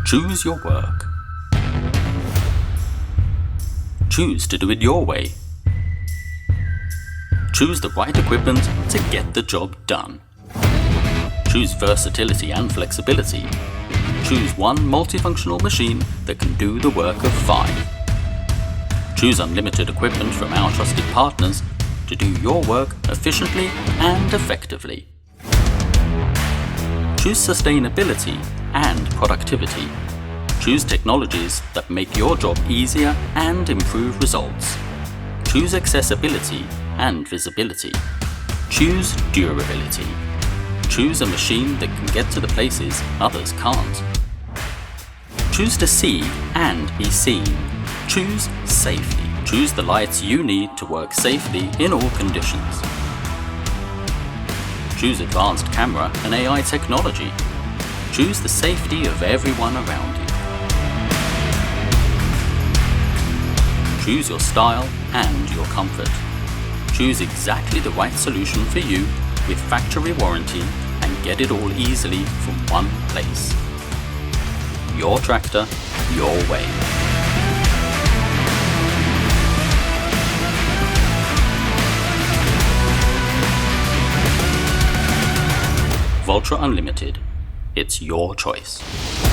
Choose your work. Choose to do it your way. Choose the right equipment to get the job done. Choose versatility and flexibility. Choose one multifunctional machine that can do the work of 5. Choose unlimited equipment from our trusted partners to do your work efficiently and effectively. Choose sustainability and productivity. Choose technologies that make your job easier and improve results. Choose accessibility and visibility. Choose durability. Choose a machine that can get to the places others can't. Choose to see and be seen. Choose safety. Choose the lights you need to work safely in all conditions. Choose advanced camera and AI technology. Choose the safety of everyone around you. Choose your style and your comfort. Choose exactly the right solution for you with factory warranty and get it all easily from one place. Your tractor, your way. Valtra Unlimited. It's your choice.